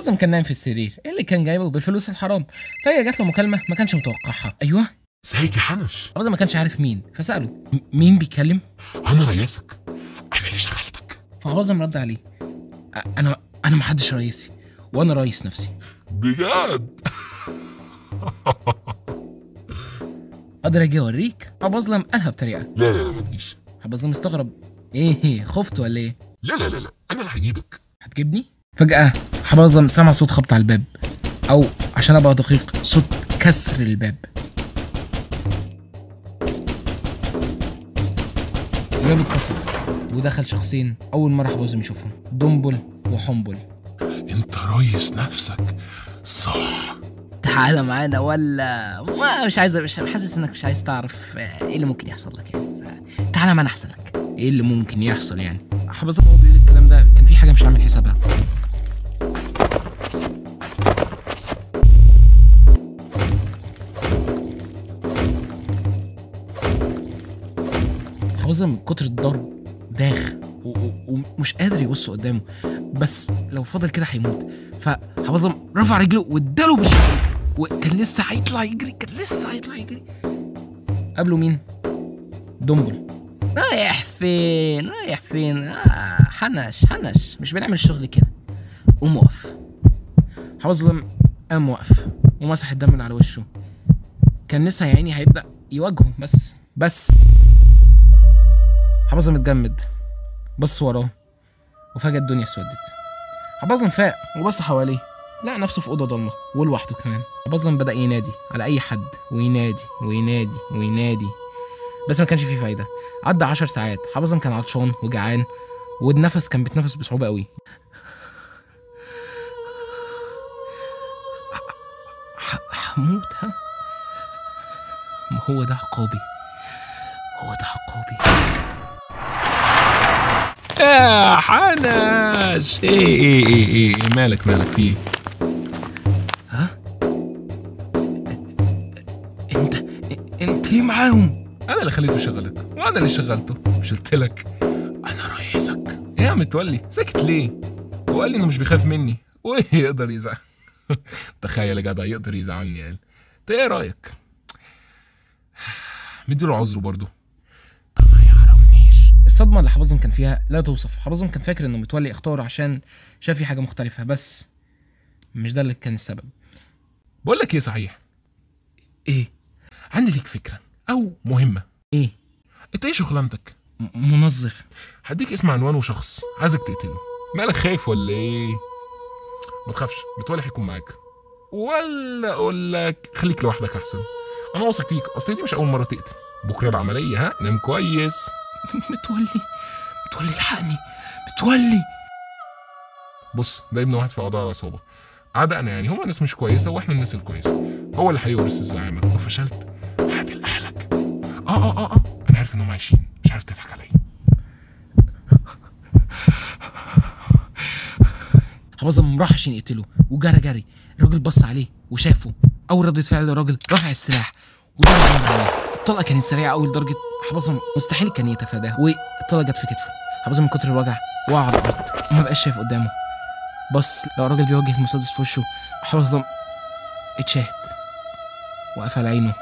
حبظم كان نايم في السرير اللي كان جايبه بالفلوس الحرام، فهي جات له مكالمه ما كانش متوقعها. ايوه ازيك يا حنش؟ حبظم ما كانش عارف مين، فساله مين بيتكلم؟ انا رياسك، انا اللي شغلتك. فحبظم رد عليه انا ما حدش رئيسي، وانا رئيس نفسي. بجد؟ اقدر اجي اوريك؟ حبظم قالها بطريقه. لا ما تجيش. حبظم استغرب. ايه خفت ولا ايه؟ لا انا اللي هجيبك. هتجيبني؟ فجأة حبظم سمع صوت خبط على الباب، او عشان ابقى دقيق صوت كسر الباب. الباب اتكسر ودخل شخصين اول مره حبظم يشوفهم، دنبل وحنبل. انت ريس نفسك صح؟ تعالى معانا ولا مش حاسس انك مش عايز تعرف ايه اللي ممكن يحصل لك يعني، فتعالى معانا احسن لك. ايه اللي ممكن يحصل يعني؟ حبظم هو بيقول الكلام ده كان في حاجه مش عامل حسابها. حبظم من كتر الضرب داخ ومش قادر يبص قدامه، بس لو فضل كده هيموت. فحبظم رفع رجله واداله بالشمال، وكان لسه هيطلع يجري قبله مين؟ دنبل. رايح فين؟ حنش مش بنعمل الشغل كده، قوم وقف. حبظم قام وقف ومسح الدم اللي على وشه. كان لسه يا عيني هيبدأ يواجهه، بس حبظم اتجمد، بص وراه وفجأة الدنيا اسودت. حبظم فاق وبص حواليه، لقى نفسه في أوضة ضلمة ولوحده كمان. حبظم بدأ ينادي على أي حد، وينادي بس ما كانش فيه فايدة. عدى 10 ساعات. حبظم كان عطشان وجعان، والنفس كان بيتنفس بصعوبة قوي. هموت ها؟ ما هو ده عقابي. يا حنش، ايه مالك فيه؟ ها؟ انت ليه معاهم؟ انا اللي خليته يشغلك وانا اللي شغلته، مش قلت لك انا رئيسك؟ يا متولي ساكت ليه؟ هو قال لي انه مش بيخاف مني ويقدر يزعل. تخيل يا جدع يقدر يزعلني. قال انت ايه رايك؟ مديله عذره برضه. طب ما يعرفنيش. الصدمه اللي حبظم كان فيها لا توصف. حبظم كان فاكر انه متولي اختاره عشان شاف فيه حاجه مختلفه، بس مش ده اللي كان السبب. بقول لك ايه صحيح؟ ايه؟ عندي ليك فكره او مهمه. ايه؟ انت ايه شغلانتك؟ منظف. هديك اسم عنوان وشخص عايزك تقتله. مالك خايف ولا ايه؟ ما تخافش، متولي هيكون معاك. ولا اقول لك خليك لوحدك احسن، انا واثق فيك، اصل دي مش اول مره تقتل. بكره العمليه، ها؟ نام كويس. متولي الحقني متولي. بص، ده ابن واحد في قضايا العصابه، عدقنا يعني، هما ناس مش كويسه واحنا الناس الكويسه. هو اللي هيورث الزعامه، لو فشلت هقتل اهلك. انا عارف انهم عايشين، مش عارف تضحك عليا. حبظم راح عشان يقتله وجري. الراجل بص عليه وشافه. اول ردة فعل الراجل رفع السلاح وضرب عليه. الطلقه كانت سريعه قوي لدرجه حبظم مستحيل كان يتفاداها، والطلقه جت في كتفه. حبظم من كتر الوجع وقع على الارض وما بقاش شايف قدامه. بص لو الراجل بيوجه المسدس في وشه. حبظم اتشاهد وقفل عينه